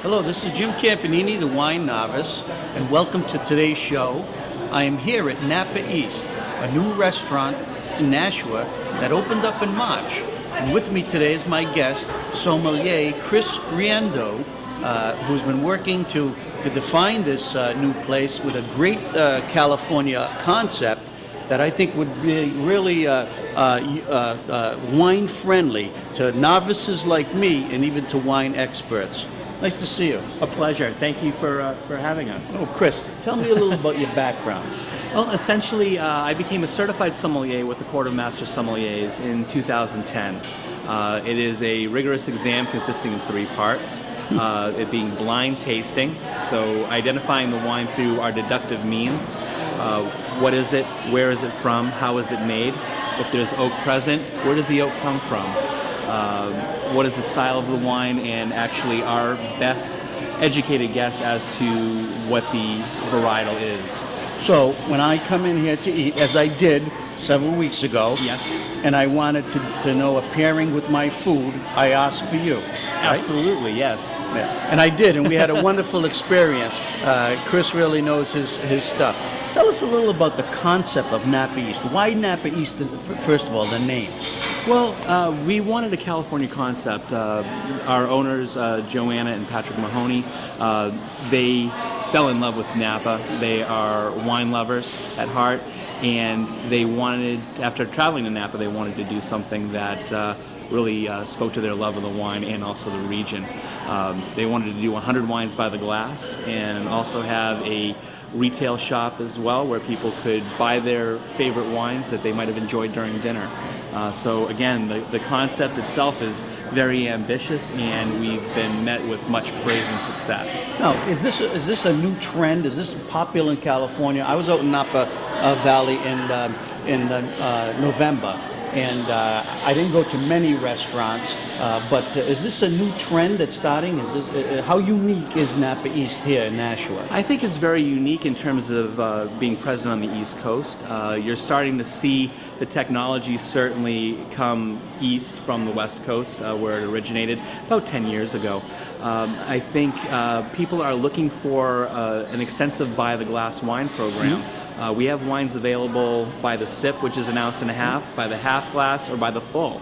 Hello, this is Jim Campanini, the Wine Novice, and welcome to today's show. I am here at Napa East, a new restaurant in Nashua that opened up in March. And with me today is my guest, sommelier Chris Riendo, who's been working to define this new place with a great California concept that I think would be really wine-friendly to novices like me and even to wine experts. Nice to see you. A pleasure. Thank you for having us. Oh, Chris, tell me a little about your background. Well, essentially, I became a certified sommelier with the Court of Master Sommeliers in 2010. It is a rigorous exam consisting of 3 parts, it being blind tasting, so identifying the wine through our deductive means. What is it? Where is it from? How is it made? If there's oak present, where does the oak come from? What is the style of the wine, and actually our best educated guess as to what the varietal is. So when I come in here to eat, as I did several weeks ago, Yes. and I wanted to know a pairing with my food, I asked for you. Right? Absolutely, yes. Yeah. And I did, and we had a wonderful experience. Chris really knows his stuff. Tell us a little about the concept of Napa East. Why Napa East, first of all, the name? Well, we wanted a California concept. Our owners, Joanna and Patrick Mahoney, they fell in love with Napa. They are wine lovers at heart, and they wanted, after traveling to Napa, they wanted to do something that really spoke to their love of the wine and also the region. They wanted to do 100 wines by the glass and also have a retail shop as well where people could buy their favorite wines that they might have enjoyed during dinner. So again, the concept itself is very ambitious, and we've been met with much praise and success. Now, is this a new trend? Is this popular in California? I was out in Napa Valley in November, and I didn't go to many restaurants, but is this a new trend that's starting? Is this how unique is Napa East here in Nashua? I think it's very unique in terms of being present on the East Coast. You're starting to see the technology certainly come east from the West Coast, where it originated about 10 years ago. I think people are looking for an extensive by-the-glass wine program. We have wines available by the sip, which is 1.5 ounces, by the half glass, or by the full,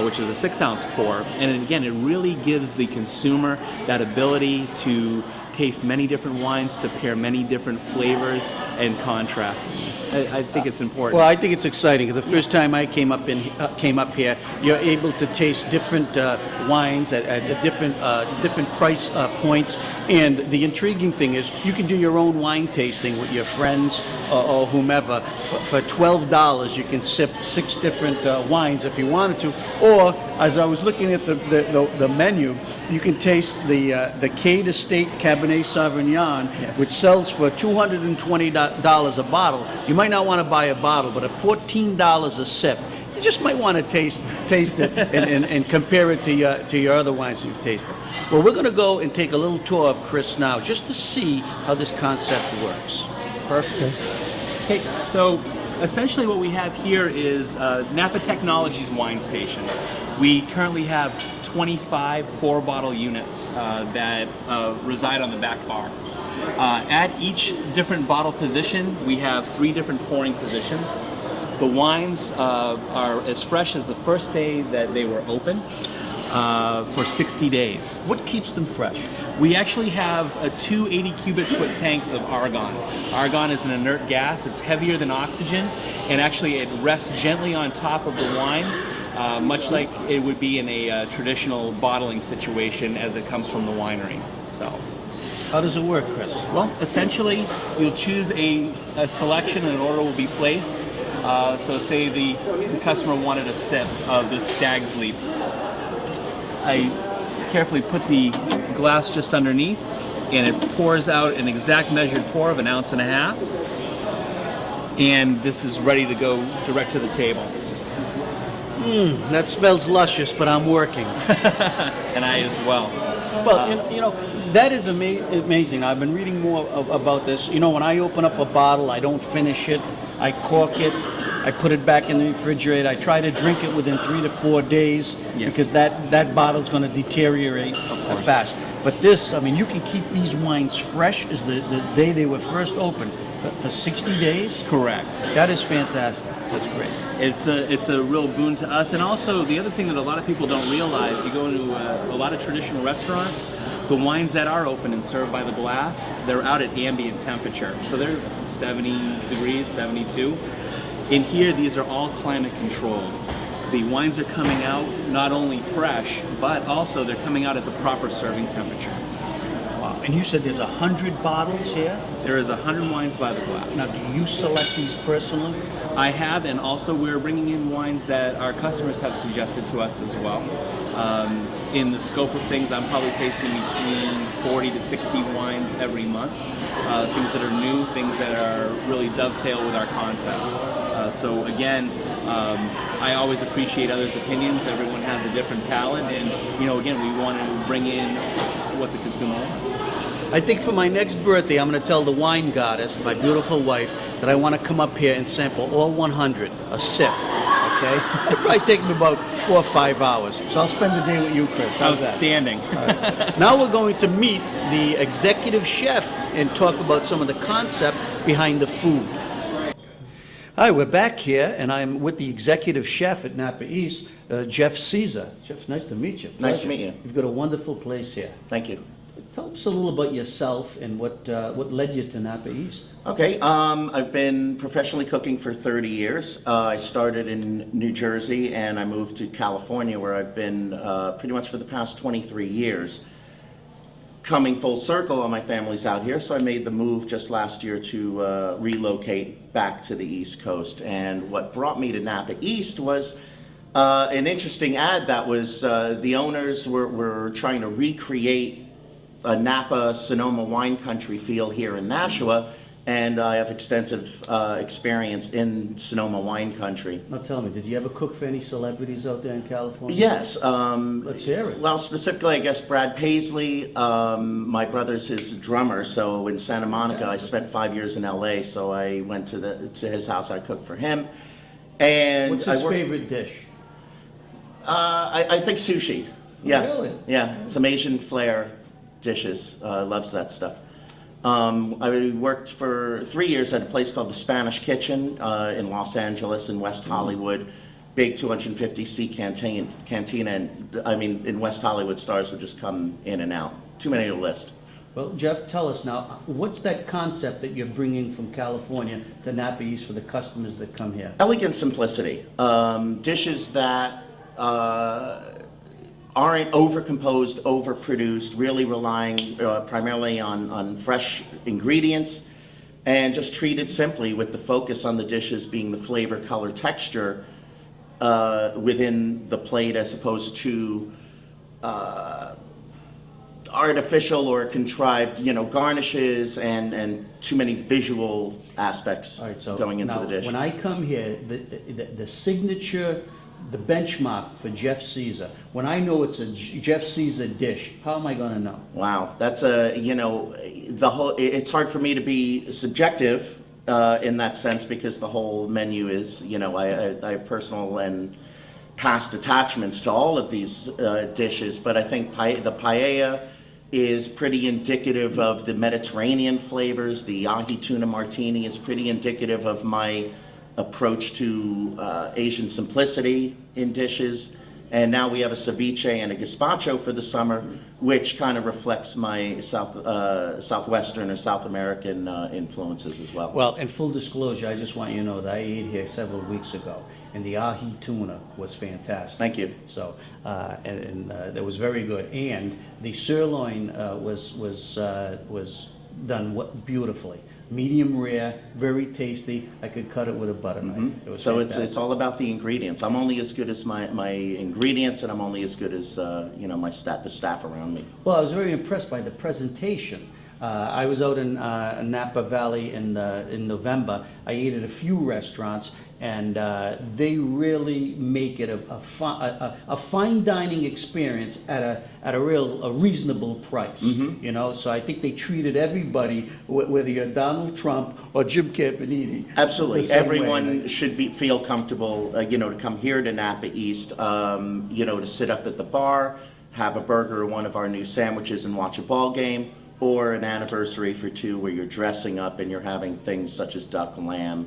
which is a 6-ounce pour. And again, it really gives the consumer that ability to taste many different wines, to pair many different flavors and contrasts. I think it's important. Well, I think it's exciting. The first time I came up here, you're able to taste different wines at different price points. And the intriguing thing is, you can do your own wine tasting with your friends or whomever. For $12, you can sip 6 different wines if you wanted to. Or, as I was looking at the menu, you can taste the Cade Estate Cabernet Sauvignon, Yes. which sells for $220 a bottle. You might not want to buy a bottle, but at $14 a sip, you just might want to taste it and compare it to your other wines you've tasted. Well, we're going to go and take a little tour of Chris now, just to see how this concept works. Perfect. Okay, so essentially what we have here is Napa Technologies Wine Station. We currently have 25 4-bottle units that reside on the back bar. At each different bottle position, we have 3 different pouring positions. The wines are as fresh as the first day that they were open for 60 days. What keeps them fresh? We actually have 2 80 cubic foot tanks of argon. Argon is an inert gas. It's heavier than oxygen, and actually it rests gently on top of the wine, much like it would be in a traditional bottling situation as it comes from the winery itself. How does it work, Chris? Well, essentially, you'll choose a selection and an order will be placed. So say the customer wanted a sip of this Stag's Leap. I carefully put the glass just underneath, and it pours out an exact measured pour of 1.5 ounces. And this is ready to go direct to the table. That smells luscious, but I'm working. And I as well. Well, you know, that is amazing. I've been reading more about this. You know, when I open up a bottle, I don't finish it. I cork it. I put it back in the refrigerator. I try to drink it within 3 to 4 days, Yes. because that bottle's going to deteriorate fast. But this, I mean, you can keep these wines fresh as the day they were first opened for 60 days. Correct. That is fantastic. That's great. It's a real boon to us. And also, the other thing that a lot of people don't realize, you go into a lot of traditional restaurants, the wines that are open and served by the glass, they're out at ambient temperature. So they're 70 degrees, 72. In here, these are all climate controlled. The wines are coming out not only fresh, but also they're coming out at the proper serving temperature. Wow. And you said there's 100 bottles here? There is 100 wines by the glass. Now, do you select these personally? I have, and also we're bringing in wines that our customers have suggested to us as well. In the scope of things, I'm probably tasting between 40 to 60 wines every month. Things that are new, things that are really dovetail with our concept. So again, I always appreciate others' opinions. Everyone has a different palate, and again, we want to bring in what the consumer wants. I think for my next birthday, I'm going to tell the wine goddess, my beautiful wife, that I want to come up here and sample all 100, a sip. Okay? It'll probably take me about 4 or 5 hours. So I'll spend the day with you, Chris. How's that? Outstanding. Right. Now we're going to meet the executive chef and talk about some of the concept behind the food. Hi, we're back here, and I'm with the executive chef at Napa East, Jeff Caesar. Jeff, nice to meet you. Nice to meet you. You've got a wonderful place here. Thank you. Tell us a little about yourself and what led you to Napa East. Okay, I've been professionally cooking for 30 years. I started in New Jersey and I moved to California, where I've been pretty much for the past 23 years. Coming full circle, all my family's out here, so I made the move just last year to relocate back to the East Coast. And what brought me to Napa East was an interesting ad that was the owners were trying to recreate a Napa Sonoma wine country feel here in Nashua, and I have extensive experience in Sonoma wine country. Now tell me, did you ever cook for any celebrities out there in California? Yes. Let's hear it. Well, specifically, I guess Brad Paisley. My brother's his drummer, so in Santa Monica, I spent 5 years in LA, so I went to his house. I cooked for him. And what's his favorite dish? I think sushi. Yeah. Really? Yeah, some Asian flair dishes. Loves that stuff. I worked for 3 years at a place called the Spanish Kitchen in Los Angeles in West Hollywood. Big 250-seat cantina, and I mean, in West Hollywood, stars would just come in and out. Too many to list. Well, Jeff, tell us now, what's that concept that you're bringing from California to Napa East for the customers that come here? Elegant simplicity. Dishes that aren't overcomposed, overproduced, really relying primarily on fresh ingredients, and just treated simply with the focus on the dishes being the flavor, color, texture within the plate, as opposed to artificial or contrived, garnishes and too many visual aspects going into the dish. When I come here, the signature, the benchmark for Jeff Caesar, when I know it's a Jeff Caesar dish, how am I going to know? Wow, that's it's hard for me to be subjective in that sense, because the whole menu is, I have personal and past attachments to all of these dishes, but I think the paella is pretty indicative of the Mediterranean flavors. The ahi tuna martini is pretty indicative of my approach to Asian simplicity in dishes. And now we have a ceviche and a gazpacho for the summer, which kind of reflects my Southwestern or South American influences as well. Well, in full disclosure, I just want you to know that I ate here several weeks ago, and the ahi tuna was fantastic. Thank you. So, that was very good, and the sirloin was done beautifully. Medium rare, very tasty. I could cut it with a butter knife. It was So fantastic. it's all about the ingredients. I'm only as good as my ingredients, and I'm only as good as the staff around me. Well, I was very impressed by the presentation. I was out in Napa Valley in November. I ate at a few restaurants, and they really make it a fine dining experience at a reasonable price. So I think they treated everybody, whether you're Donald Trump or Jim Campanini. Absolutely, the same everyone way. should feel comfortable, to come here to Napa East, to sit up at the bar, have a burger or one of our new sandwiches and watch a ball game, or an anniversary for two where you're dressing up and you're having things such as duck, lamb,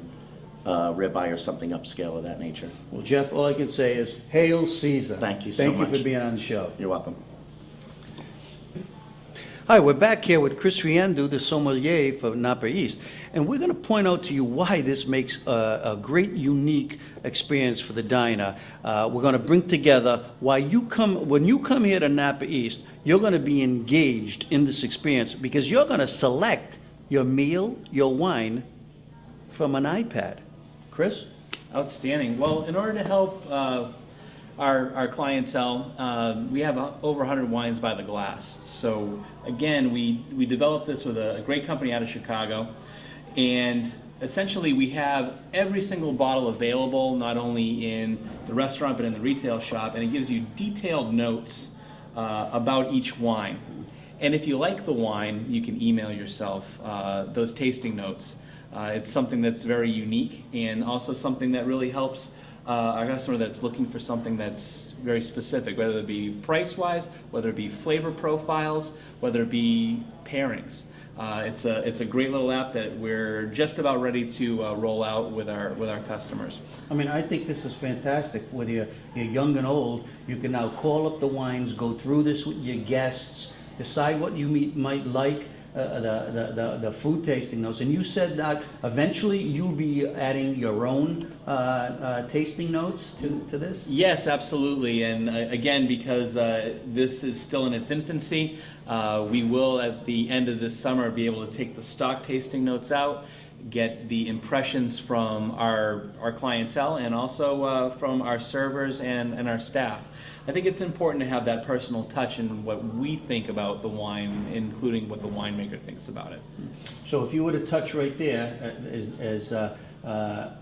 ribeye, or something upscale of that nature. Well, Jeff, all I can say is, Hail Caesar. Thank you so much. Thank you for being on the show. You're welcome. Hi, we're back here with Chris Riendu, the sommelier for Napa East, and we're going to point out to you why this makes a great, unique experience for the diner. We're going to bring together why when you come here to Napa East, you're going to be engaged in this experience because you're going to select your meal, your wine from an iPad. Chris? Outstanding. Well, in order to help our clientele, we have over 100 wines by the glass. So again, we developed this with a great company out of Chicago, and essentially we have every single bottle available, not only in the restaurant but in the retail shop, and it gives you detailed notes about each wine. And if you like the wine, you can email yourself those tasting notes. It's something that's very unique and also something that really helps our customer that's looking for something that's very specific, whether it be price-wise, whether it be flavor profiles, whether it be pairings. It's a great little app that we're just about ready to roll out with our customers. I mean, I think this is fantastic. Whether you're young and old, you can now call up the wines, go through this with your guests, decide what you might like, the food tasting notes. And you said that eventually you'll be adding your own tasting notes to this? Yes, absolutely. And again, because this is still in its infancy, we will at the end of this summer be able to take the stock tasting notes out, get the impressions from our clientele and also from our servers and our staff. I think it's important to have that personal touch in what we think about the wine, including what the winemaker thinks about it. So if you were to touch right there,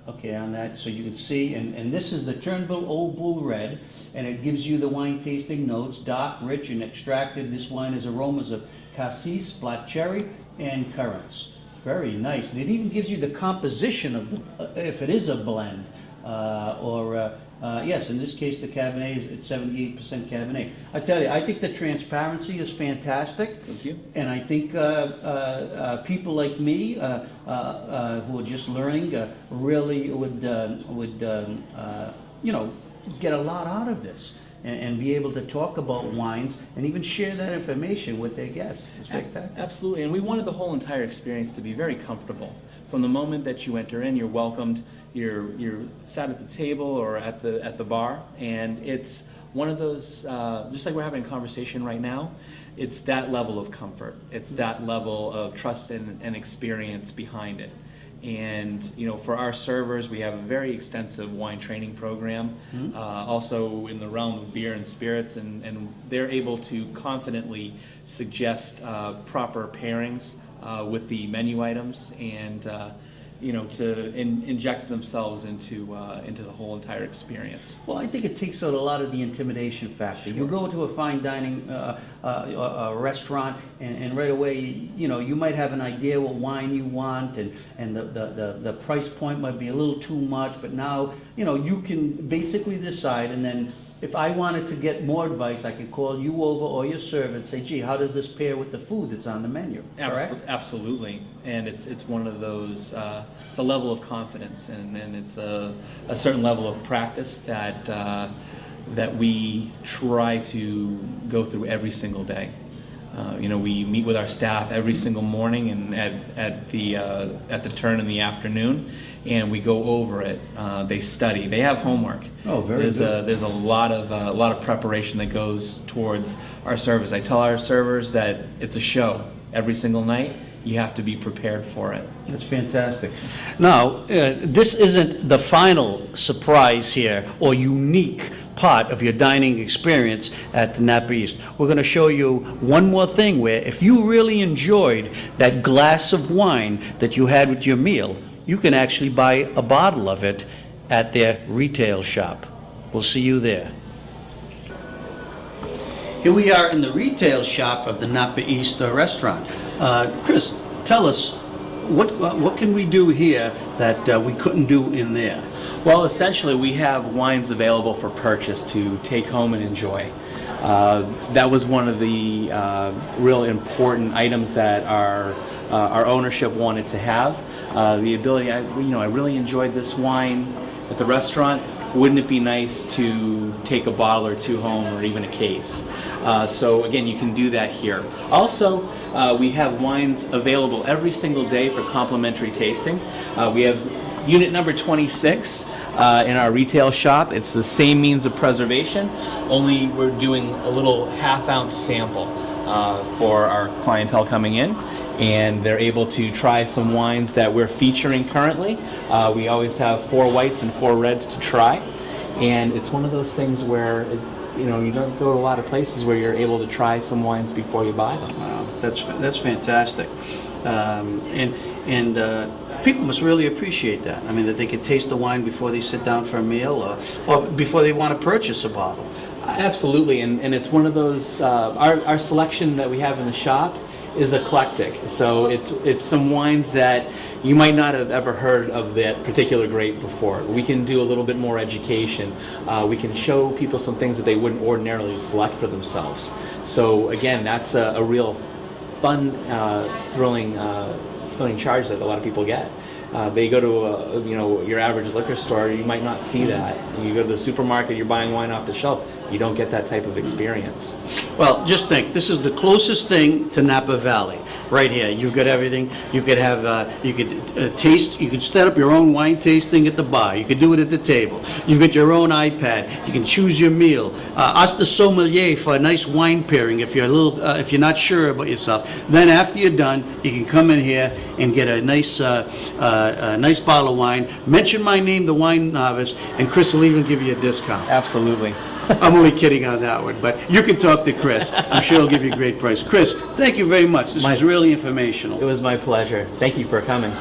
okay, on that, so you can see, and this is the Turnbull Old Bull Red, and it gives you the wine tasting notes, dark, rich, and extracted. This wine has aromas of cassis, black cherry, and currants. Very nice. And it even gives you the composition of the, if it is a blend, yes, in this case the Cabernet it's 78% Cabernet. I tell you, I think the transparency is fantastic. Thank you. And I think people like me who are just learning really would get a lot out of this and be able to talk about wines and even share that information with their guests. It's spectacular. Absolutely, and we wanted the whole entire experience to be very comfortable. From the moment that you enter in, you're welcomed. You're sat at the table or at the bar, and it's one of those, just like we're having a conversation right now, it's that level of comfort. It's that level of trust and experience behind it. And for our servers, we have a very extensive wine training program, also in the realm of beer and spirits, and they're able to confidently suggest proper pairings with the menu items and to inject themselves into the whole entire experience. Well, I think it takes out a lot of the intimidation factor. Sure. You go to a fine dining restaurant, and right away, you might have an idea what wine you want, and the price point might be a little too much, but now, you can basically decide, and then if I wanted to get more advice, I could call you over or your server and say, gee, how does this pair with the food that's on the menu? Correct? Absolutely, and it's one of those, it's a level of confidence, and it's a certain level of practice that we try to go through every single day. We meet with our staff every single morning and at the turn in the afternoon, and we go over it. They study. They have homework. Oh, very good. There's a lot of preparation that goes towards our service. I tell our servers that it's a show every single night. You have to be prepared for it. That's fantastic. Now, this isn't the final surprise here or unique part of your dining experience at the Napa East. We're going to show you one more thing where if you really enjoyed that glass of wine that you had with your meal, you can actually buy a bottle of it at their retail shop. We'll see you there. Here we are in the retail shop of the Napa East restaurant. Chris, tell us, what can we do here that we couldn't do in there? Well, essentially, we have wines available for purchase to take home and enjoy. That was one of the real important items that our ownership wanted to have. The ability, I really enjoyed this wine at the restaurant. Wouldn't it be nice to take a bottle or two home, or even a case? So again, you can do that here. Also, we have wines available every single day for complimentary tasting. We have unit number 26 in our retail shop. It's the same means of preservation, only we're doing a little half-ounce sample for our clientele coming in, and they're able to try some wines that we're featuring currently. We always have 4 whites and 4 reds to try, and it's one of those things where you don't go to a lot of places where you're able to try some wines before you buy them. Wow, that's fantastic. People must really appreciate that. I mean, that they can taste the wine before they sit down for a meal, or before they want to purchase a bottle. Absolutely, and it's one of those, our selection that we have in the shop is eclectic. So it's some wines that you might not have ever heard of that particular grape before. We can do a little bit more education. We can show people some things that they wouldn't ordinarily select for themselves. So again, that's a real fun, thrilling charge that a lot of people get. They go to your average liquor store, you might not see that. You go to the supermarket, you're buying wine off the shelf, you don't get that type of experience. Well, just think, this is the closest thing to Napa Valley, right here. You've got everything. You could have, taste. You could set up your own wine tasting at the bar. You could do it at the table. You've got your own iPad. You can choose your meal. Ask the sommelier for a nice wine pairing if you're not sure about yourself. Then after you're done, you can come in here and get a nice bottle of wine. Mention my name, the Wine Novice, and Chris will even give you a discount. Absolutely. I'm only kidding on that one, but you can talk to Chris. I'm sure he'll give you a great price. Chris, thank you very much. This was really informational. It was my pleasure. Thank you for coming.